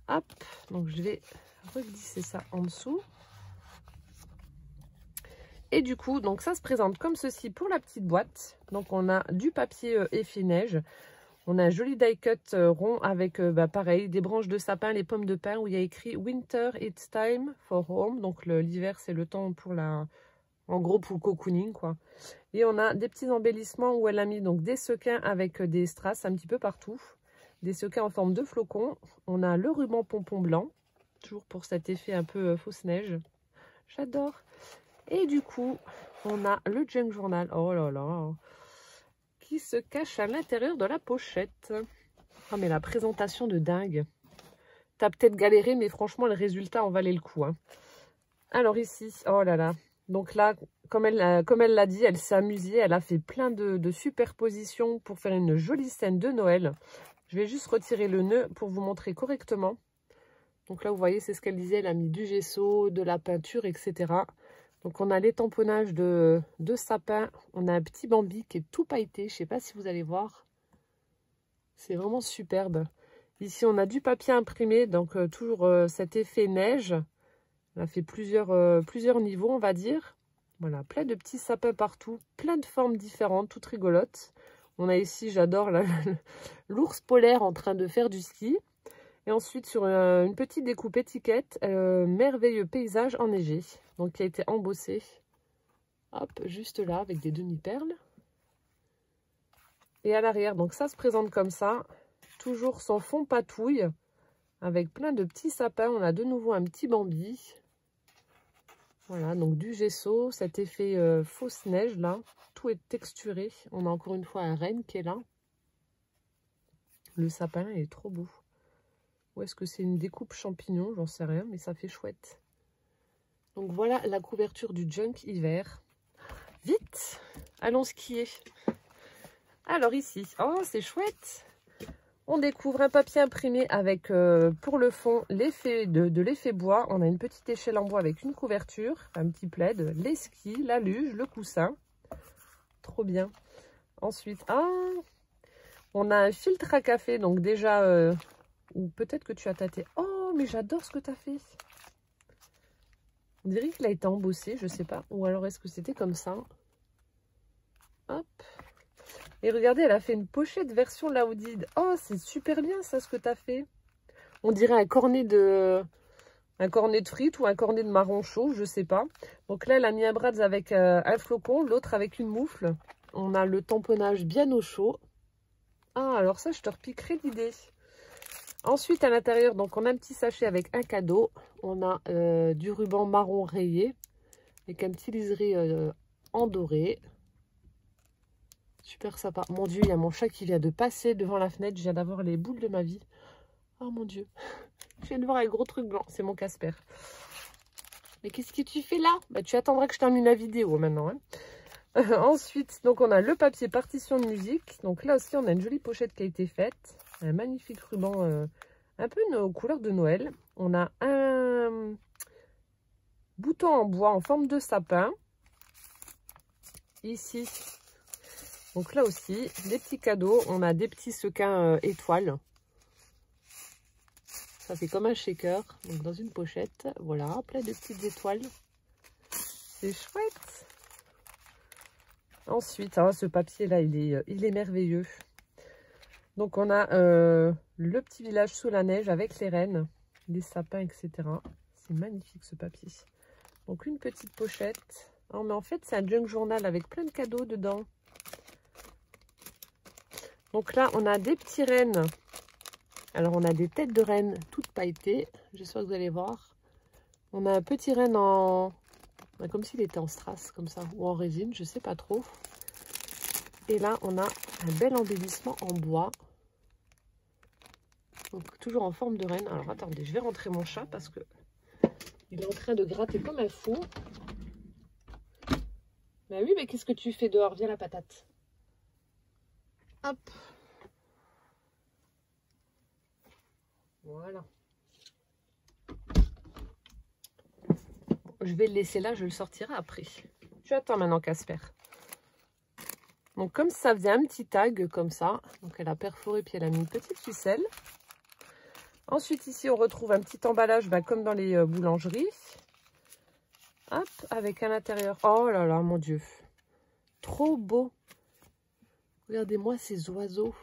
Hop, donc je vais reglisser ça en dessous. Et du coup, donc ça se présente comme ceci pour la petite boîte. Donc on a du papier effet neige. On a un joli die cut rond avec, pareil, des branches de sapin, les pommes de pin où il y a écrit Winter, it's time for home. Donc l'hiver, c'est le temps pour en gros pour le cocooning, quoi. Et on a des petits embellissements où elle a mis donc des sequins avec des strass un petit peu partout. Des sequins en forme de flocons. On a le ruban pompon blanc, toujours pour cet effet un peu fausse neige. J'adore. Et du coup, on a le junk journal. Oh là là, qui se cache à l'intérieur de la pochette. Oh mais la présentation de dingue. T'as peut-être galéré, mais franchement, le résultat en valait le coup. Hein. Alors ici, oh là là. Donc là, comme elle l'a dit, elle s'est amusée. Elle a fait plein de superpositions pour faire une jolie scène de Noël. Je vais juste retirer le nœud pour vous montrer correctement. Donc là, vous voyez, c'est ce qu'elle disait. Elle a mis du gesso, de la peinture, etc. Donc on a les tamponnages de sapin. On a un petit Bambi qui est tout pailleté. Je ne sais pas si vous allez voir. C'est vraiment superbe. Ici, on a du papier imprimé. Donc toujours cet effet neige. On a fait plusieurs niveaux, on va dire. Voilà, plein de petits sapins partout. Plein de formes différentes, toutes rigolotes. On a ici, j'adore, l'ours polaire en train de faire du ski. Et ensuite, sur une petite découpe étiquette, merveilleux paysage enneigé. Donc, qui a été embossé. Hop, juste là, avec des demi-perles. Et à l'arrière, donc ça se présente comme ça. Toujours son fond patouille. Avec plein de petits sapins. On a de nouveau un petit Bambi. Voilà, donc du gesso. Cet effet fausse neige, là. Tout est texturé. On a encore une fois un renne qui est là. Le sapin est trop beau. Ou est-ce que c'est une découpe champignon? J'en sais rien, mais ça fait chouette. Donc voilà la couverture du junk hiver. Vite, allons skier. Alors ici, oh c'est chouette. On découvre un papier imprimé avec pour le fond l'effet de l'effet bois. On a une petite échelle en bois avec une couverture, un petit plaid, les skis, la luge, le coussin. Trop bien. Ensuite, on a un filtre à café, donc déjà... ou peut-être que tu as tâté. Oh, mais j'adore ce que tu as fait. On dirait qu'il a été embossé, je sais pas. Ou alors est-ce que c'était comme ça? Hop. Et regardez, elle a fait une pochette version Laudide. Oh, c'est super bien ça, ce que tu as fait. On dirait un cornet de frites ou un cornet de marron chaud, je sais pas. Donc là, elle a mis un bras avec un flocon, l'autre avec une moufle. On a le tamponnage bien au chaud. Ah, alors ça, je te repiquerai l'idée. Ensuite, à l'intérieur, donc on a un petit sachet avec un cadeau. On a du ruban marron rayé avec un petit liseré en doré. Super sympa. Mon Dieu, il y a mon chat qui vient de passer devant la fenêtre. Je viens d'avoir les boules de ma vie. Oh mon Dieu. Je viens de voir un gros truc blanc. C'est mon Casper. Mais qu'est-ce que tu fais là? Bah, tu attendras que je termine la vidéo maintenant. Hein. Ensuite, donc on a le papier partition de musique. Donc là aussi, on a une jolie pochette qui a été faite. Un magnifique ruban, un peu nos couleurs de Noël. On a un bouton en bois en forme de sapin. Ici, donc là aussi, des petits cadeaux. On a des petits sequins étoiles. Ça fait comme un shaker, donc dans une pochette. Voilà, plein de petites étoiles. C'est chouette. Ensuite, ce papier-là, il est merveilleux. Donc, on a le petit village sous la neige avec les rennes, les sapins, etc. C'est magnifique, ce papier. Donc, une petite pochette. Oh, mais en fait, c'est un junk journal avec plein de cadeaux dedans. Donc là, on a des petits rennes. Alors, on a des têtes de rennes toutes pailletées. J'espère que vous allez voir. On a un petit renne en Comme s'il était en strass, comme ça, ou en résine, je sais pas trop. Et là, on a un bel embellissement en bois. Donc, toujours en forme de reine. Alors, attendez, je vais rentrer mon chat parce que il est en train de gratter comme un fou. Bah oui, mais qu'est-ce que tu fais dehors? Viens la patate. Hop. Voilà. Je vais le laisser là, je le sortirai après. Tu attends maintenant, Casper. Donc, comme ça faisait un petit tag, comme ça. Donc, elle a perforé, puis elle a mis une petite ficelle. Ensuite, ici, on retrouve un petit emballage, comme dans les boulangeries. Hop, avec à l'intérieur. Oh là là, mon Dieu. Trop beau. Regardez-moi ces oiseaux.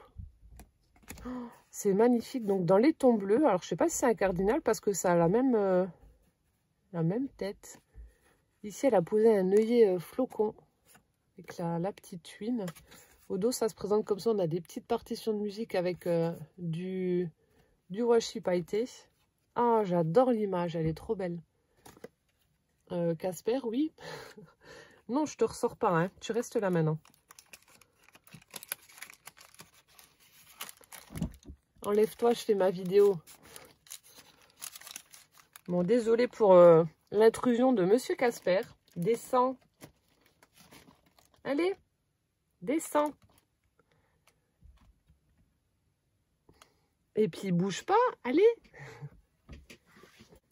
Oh, c'est magnifique. Donc, dans les tons bleus. Alors, je ne sais pas si c'est un cardinal parce que ça a la même tête. Ici, elle a posé un œillet flocon avec la petite tuile. Au dos, ça se présente comme ça. On a des petites partitions de musique avec du washi pailleté. Ah, j'adore l'image. Elle est trop belle. Casper, oui. Non, je te ressors pas, hein. Tu restes là maintenant. Enlève-toi, je fais ma vidéo. Bon, désolé pour l'intrusion de Monsieur Casper. Descends. Allez, descends. Et puis, bouge pas, allez.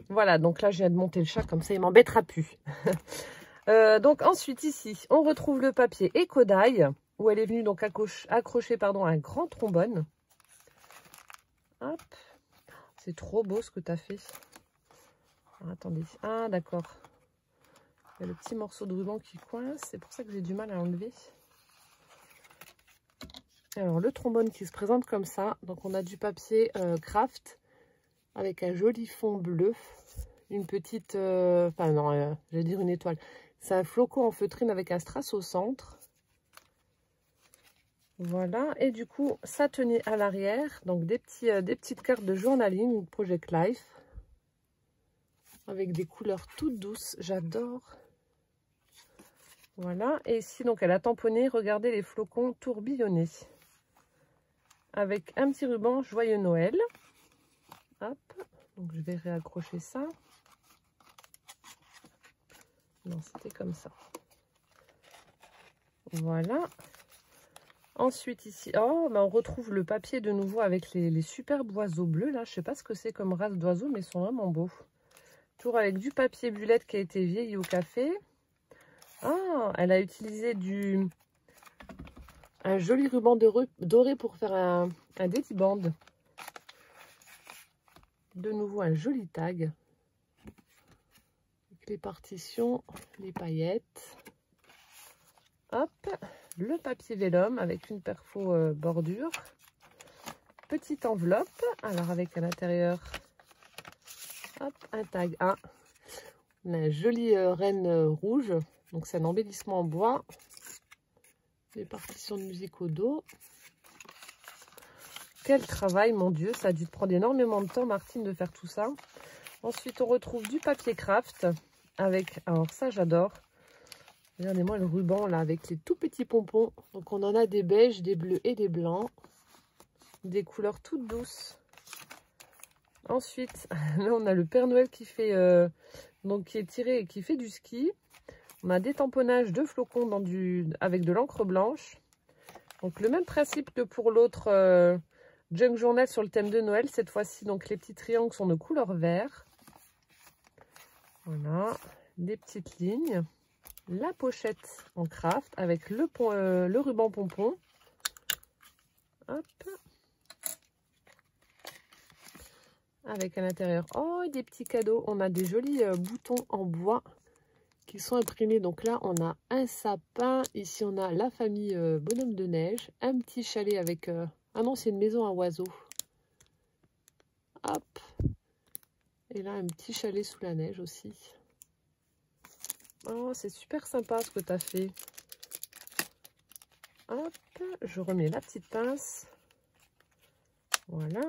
Voilà, donc là, je viens de monter le chat, comme ça, il m'embêtera plus. Donc ensuite, ici, on retrouve le papier Écodaille, où elle est venue donc accrocher un grand trombone. Hop. C'est trop beau ce que tu as fait. Alors, attendez. Ah, d'accord. Il y a le petit morceau de ruban qui coince. C'est pour ça que j'ai du mal à enlever. Alors, le trombone qui se présente comme ça. Donc, on a du papier craft avec un joli fond bleu. Une petite... Enfin, non, je vais dire une étoile. C'est un flocon en feutrine avec un strass au centre. Voilà. Et du coup, ça tenait à l'arrière. Donc, des petites cartes de journaling Project Life. Avec des couleurs toutes douces. J'adore. Voilà. Et ici, donc, elle a tamponné. Regardez les flocons tourbillonnés. Avec un petit ruban Joyeux Noël. Hop. Donc, je vais réaccrocher ça. Non, c'était comme ça. Voilà. Ensuite, ici, oh, on retrouve le papier de nouveau avec les superbes oiseaux bleus. Là, je sais pas ce que c'est comme race d'oiseaux, mais ils sont vraiment beaux. Toujours avec du papier bullette qui a été vieilli au café. Ah, elle a utilisé un joli ruban doré pour faire un daisy band. De nouveau, un joli tag. Avec les partitions, les paillettes. Hop, le papier vélum avec une perfo bordure. Petite enveloppe, alors avec à l'intérieur, hop, un tag. Ah, on a un joli renne rouge, donc c'est un embellissement en bois. Les partitions de musique au dos. Quel travail, mon Dieu, ça a dû te prendre énormément de temps, Martine, de faire tout ça. Ensuite, on retrouve du papier craft avec, alors ça j'adore. Regardez-moi le ruban là avec les tout petits pompons. Donc on en a des beiges, des bleus et des blancs. Des couleurs toutes douces. Ensuite, là on a le Père Noël qui fait donc qui est tiré et qui fait du ski. On a des tamponnages de flocons avec de l'encre blanche. Donc le même principe que pour l'autre Junk Journal sur le thème de Noël. Cette fois-ci, donc les petits triangles sont de couleur vert. Voilà, des petites lignes. La pochette en craft avec le ruban pompon. Hop. Avec à l'intérieur, oh, des petits cadeaux. On a des jolis boutons en bois qui sont imprimés. Donc là, on a un sapin. Ici, on a la famille Bonhomme de Neige. Un petit chalet avec... Ah non, c'est une maison à oiseaux. Hop. Et là, un petit chalet sous la neige aussi. Oh, c'est super sympa ce que tu as fait. Hop, je remets la petite pince. Voilà.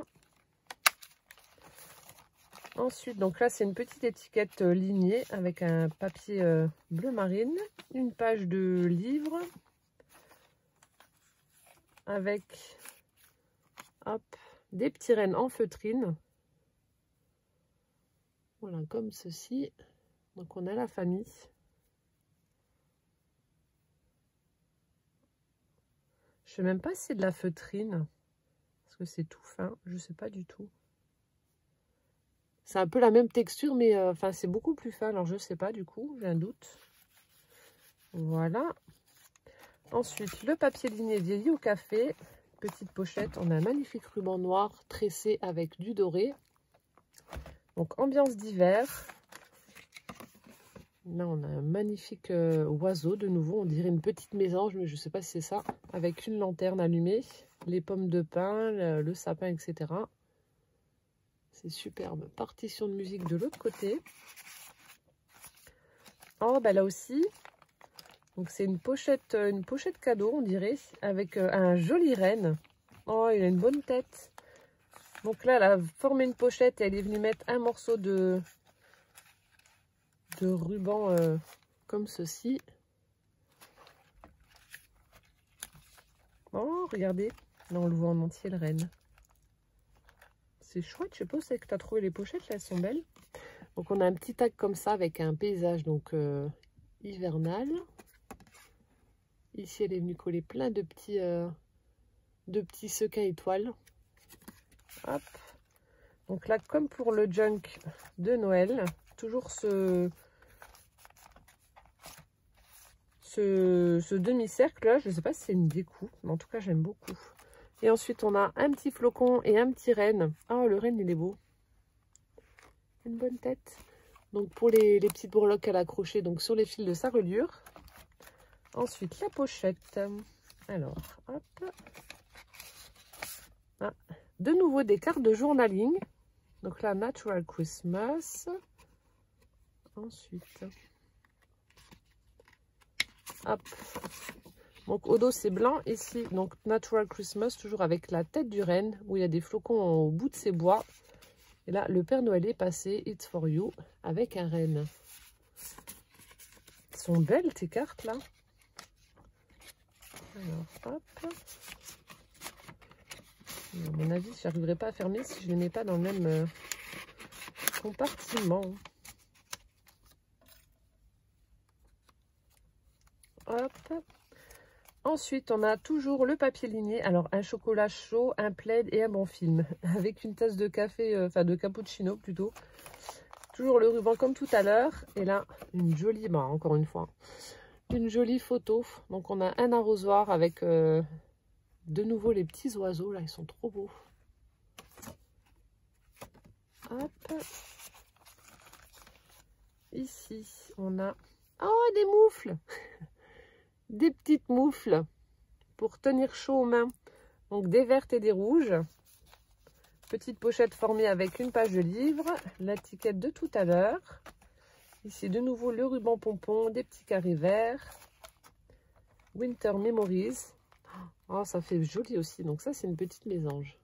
Ensuite, donc là, c'est une petite étiquette lignée avec un papier bleu marine, une page de livre avec hop, des petits rennes en feutrine. Voilà, comme ceci. Donc, on a la famille. Je sais même pas si c'est de la feutrine. Parce que c'est tout fin. Je sais pas du tout. C'est un peu la même texture, mais enfin c'est beaucoup plus fin. Alors, je sais pas du coup. J'ai un doute. Voilà. Ensuite, le papier ligné vieilli au café. Petite pochette. On a un magnifique ruban noir tressé avec du doré. Donc, ambiance d'hiver. Là, on a un magnifique oiseau de nouveau. On dirait une petite mésange, mais je ne sais pas si c'est ça. Avec une lanterne allumée, les pommes de pin, le sapin, etc. C'est superbe. Partition de musique de l'autre côté. Oh, bah là aussi. Donc, c'est une pochette cadeau, on dirait, avec un joli renne. Oh, il a une bonne tête. Donc là, elle a formé une pochette et elle est venue mettre un morceau de ruban comme ceci. Oh, regardez. Là, on le voit en entier, le renne. C'est chouette. Je sais pas où c'est que tu as trouvé les pochettes. Là, elles sont belles. Donc, on a un petit tag comme ça avec un paysage donc hivernal. Ici, elle est venue coller plein de petits sequins étoiles. Hop. Donc là, comme pour le junk de Noël, toujours ce demi-cercle là, je ne sais pas si c'est une découpe, mais en tout cas j'aime beaucoup. Et ensuite on a un petit flocon et un petit renne. Oh, le renne il est beau, une bonne tête. Donc pour les petites breloques à l'accrocher donc sur les fils de sa reliure. Ensuite la pochette. Alors hop, ah, de nouveau des cartes de journaling. Donc là, Natural Christmas. Ensuite, hop. Donc au dos, c'est blanc. Ici, donc Natural Christmas, toujours avec la tête du renne, où il y a des flocons au bout de ses bois. Et là, le Père Noël est passé, It's for you, avec un renne. Elles sont belles, tes cartes, là. Alors, hop. À mon avis, je n'arriverai pas à fermer si je ne les mets pas dans le même compartiment. Hop. Ensuite, on a toujours le papier ligné. Alors, un chocolat chaud, un plaid et un bon film. Avec une tasse de café, enfin de cappuccino plutôt. Toujours le ruban comme tout à l'heure. Et là, une jolie, bah, encore une fois, une jolie photo. Donc, on a un arrosoir avec de nouveau les petits oiseaux. Là, ils sont trop beaux. Hop. Ici, on a... Oh, des moufles. Des petites moufles pour tenir chaud aux mains. Donc, des vertes et des rouges. Petite pochette formée avec une page de livre. L'étiquette de tout à l'heure. Ici, de nouveau, le ruban pompon, des petits carrés verts. Winter Memories. Oh, ça fait joli aussi. Donc, ça, c'est une petite mésange.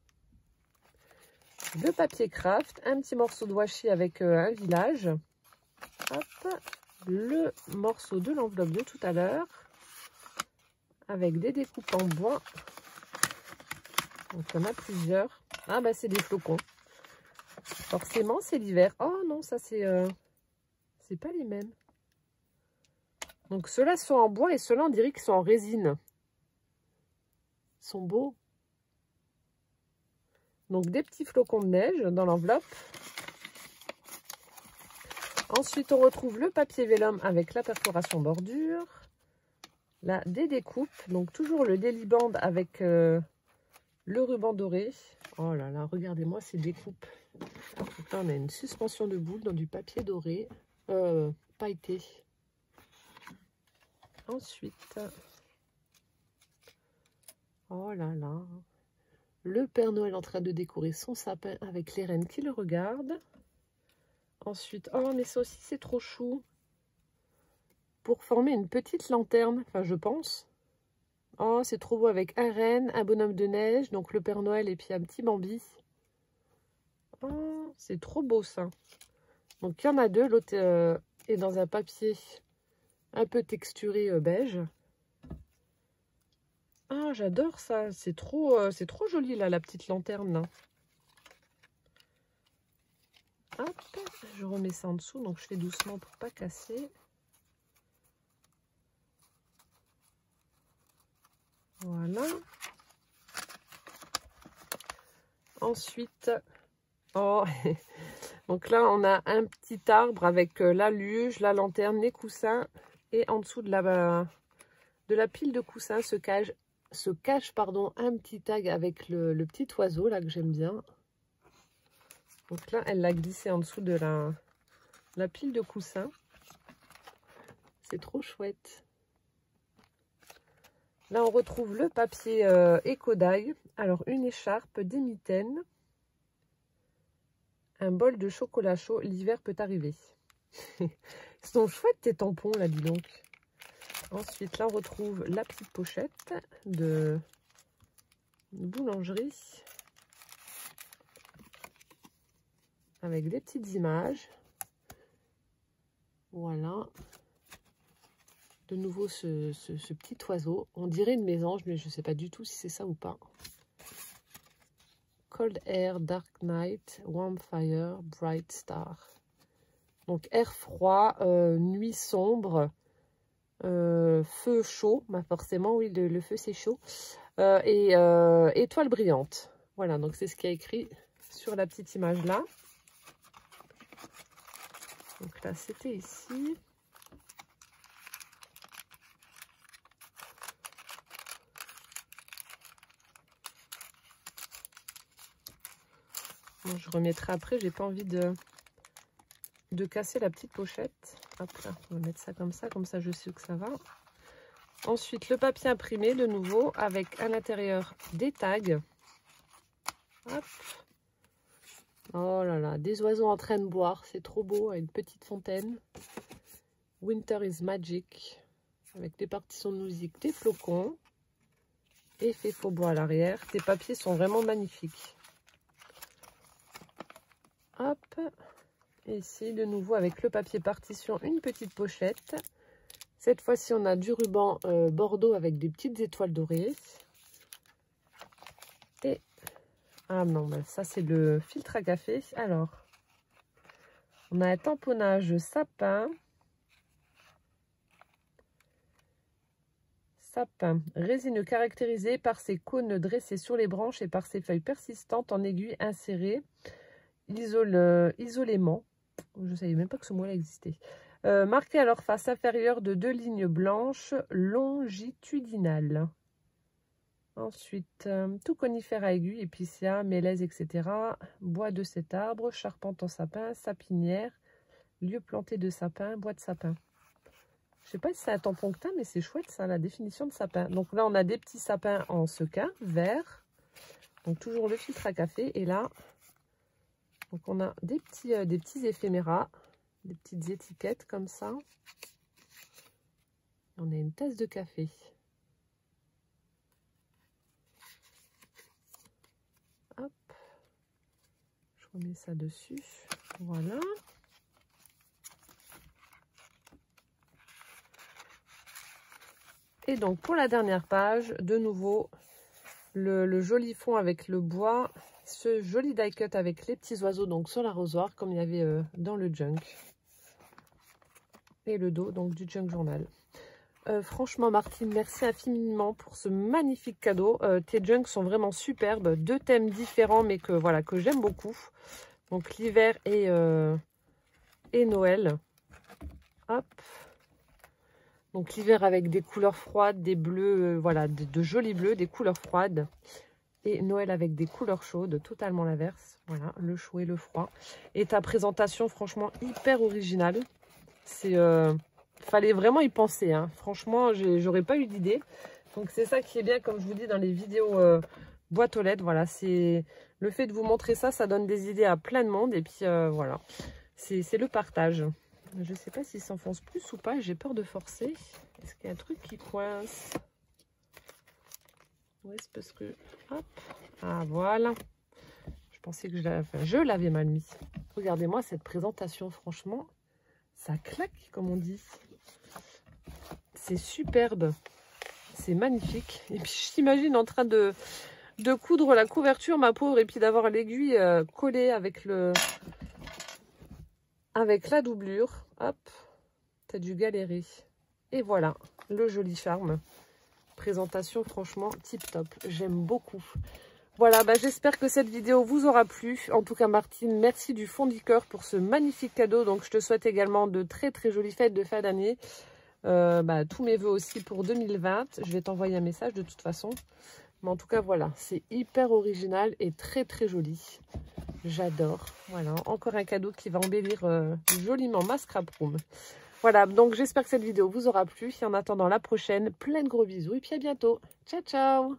Le papier craft. Un petit morceau de washi avec un village. Hop. Le morceau de l'enveloppe de tout à l'heure. Avec des découpes en bois. Donc, il y en a plusieurs. Ah, bah, c'est des flocons. Forcément, c'est l'hiver. Oh non, ça, c'est pas les mêmes. Donc, ceux-là sont en bois et ceux-là, on dirait qu'ils sont en résine. Ils sont beaux. Donc, des petits flocons de neige dans l'enveloppe. Ensuite, on retrouve le papier vélum avec la perforation bordure. Là, des découpes. Donc, toujours le Deliband avec le ruban doré. Oh là là, regardez-moi ces découpes. Donc là, on a une suspension de boules dans du papier doré, pailleté. Ensuite, oh là là, le Père Noël en train de décorer son sapin avec les rennes qui le regardent. Ensuite, oh mais ça aussi c'est trop chou. Pour former une petite lanterne, enfin je pense. Oh, c'est trop beau avec un renne, un bonhomme de neige, donc le Père Noël et puis un petit Bambi. Oh, C'est trop beau ça. Donc il y en a deux. L'autre est dans un papier un peu texturé beige. Ah, j'adore ça. C'est trop joli là, la petite lanterne là. Hop, je remets ça en dessous. Donc je fais doucement pour pas casser. Voilà. Ensuite, oh, donc là on a un petit arbre avec la luge, la lanterne, les coussins, et en dessous de la pile de coussins se cache un petit tag avec le petit oiseau là que j'aime bien. Donc là elle l'a glissé en dessous de la pile de coussins. C'est trop chouette. Là, on retrouve le papier Ecodaille. Alors, une écharpe, des mitaines, un bol de chocolat chaud. L'hiver peut arriver. Ils sont chouettes, tes tampons, là, dis donc. Ensuite, là, on retrouve la petite pochette de boulangerie. Avec des petites images. Voilà. De nouveau, ce petit oiseau. On dirait une mésange, mais je ne sais pas du tout si c'est ça ou pas. Cold Air, Dark Night, Warm Fire, Bright Star. Donc, air froid, nuit sombre, feu chaud. Bah forcément, oui, le feu, c'est chaud. Et étoile brillante. Voilà, donc c'est ce qui est écrit sur la petite image-là. Donc là, c'était ici. Bon, je remettrai après, j'ai pas envie de casser la petite pochette. Hop là, on va mettre ça comme ça je sais que ça va. Ensuite, le papier imprimé de nouveau avec à l'intérieur des tags. Hop. Oh là là, des oiseaux en train de boire, c'est trop beau, avec une petite fontaine. Winter is Magic, avec des partitions de musique, des flocons. Effet faux bois à l'arrière. Tes papiers sont vraiment magnifiques. Hop, et ici de nouveau avec le papier partition, une petite pochette. Cette fois-ci on a du ruban bordeaux avec des petites étoiles dorées. Et ah non, ben ça c'est le filtre à café. Alors, on a un tamponnage sapin. Sapin, résineux caractérisé par ses cônes dressés sur les branches et par ses feuilles persistantes en aiguilles insérées. Isolément, je ne savais même pas que ce mot-là existait. Marqué à leur face inférieure de 2 lignes blanches longitudinales. Ensuite, tout conifère à aiguilles, épicéa, mélèze, etc. Bois de cet arbre, charpente en sapin, sapinière, lieu planté de sapin, bois de sapin. Je ne sais pas si c'est un tampon que t'as, mais c'est chouette ça, la définition de sapin. Donc là, on a des petits sapins en sequin, vert. Donc toujours le filtre à café. Et là, donc on a des petits éphéméras, des petites étiquettes comme ça. Et on a une tasse de café. Hop, je remets ça dessus. Voilà. Et donc pour la dernière page, de nouveau, le joli fond avec le bois. Ce joli die cut avec les petits oiseaux donc sur l'arrosoir comme il y avait dans le junk. Et le dos donc du junk journal. Franchement Martine, merci infiniment pour ce magnifique cadeau. Tes junks sont vraiment superbes. 2 thèmes différents mais que voilà que j'aime beaucoup. Donc l'hiver et Noël. Hop. Donc l'hiver avec des couleurs froides, des bleus, voilà, de jolis bleus, des couleurs froides. Et Noël avec des couleurs chaudes, totalement l'inverse. Voilà, le chaud et le froid. Et ta présentation, franchement, hyper originale. C'est, fallait vraiment y penser. Hein. Franchement, j'aurais pas eu d'idée. Donc c'est ça qui est bien, comme je vous dis, dans les vidéos boîte aux lettres. Voilà, c'est le fait de vous montrer ça, ça donne des idées à plein de monde. Et puis voilà, c'est le partage. Je sais pas s'il s'enfonce plus ou pas. J'ai peur de forcer. Est-ce qu'il y a un truc qui coince? Ouais, c'est parce que... Hop. Ah, voilà. Je pensais que je l'avais mal mis. Regardez-moi cette présentation, franchement, ça claque, comme on dit. C'est superbe. C'est magnifique. Et puis, je t'imagine en train de coudre la couverture, ma pauvre, et puis d'avoir l'aiguille collée avec la doublure. Hop, t'as dû galérer. Et voilà, le joli charme. Présentation, franchement, tip top. J'aime beaucoup. Voilà, bah, j'espère que cette vidéo vous aura plu. En tout cas, Martine, merci du fond du cœur pour ce magnifique cadeau. Donc, je te souhaite également de très très jolies fêtes de fin d'année. Tous mes vœux aussi pour 2020. Je vais t'envoyer un message de toute façon. Mais en tout cas, voilà, c'est hyper original et très très joli. J'adore. Voilà, encore un cadeau qui va embellir joliment ma scrap room. Voilà, donc j'espère que cette vidéo vous aura plu. Et en attendant la prochaine, plein de gros bisous et puis à bientôt. Ciao, ciao!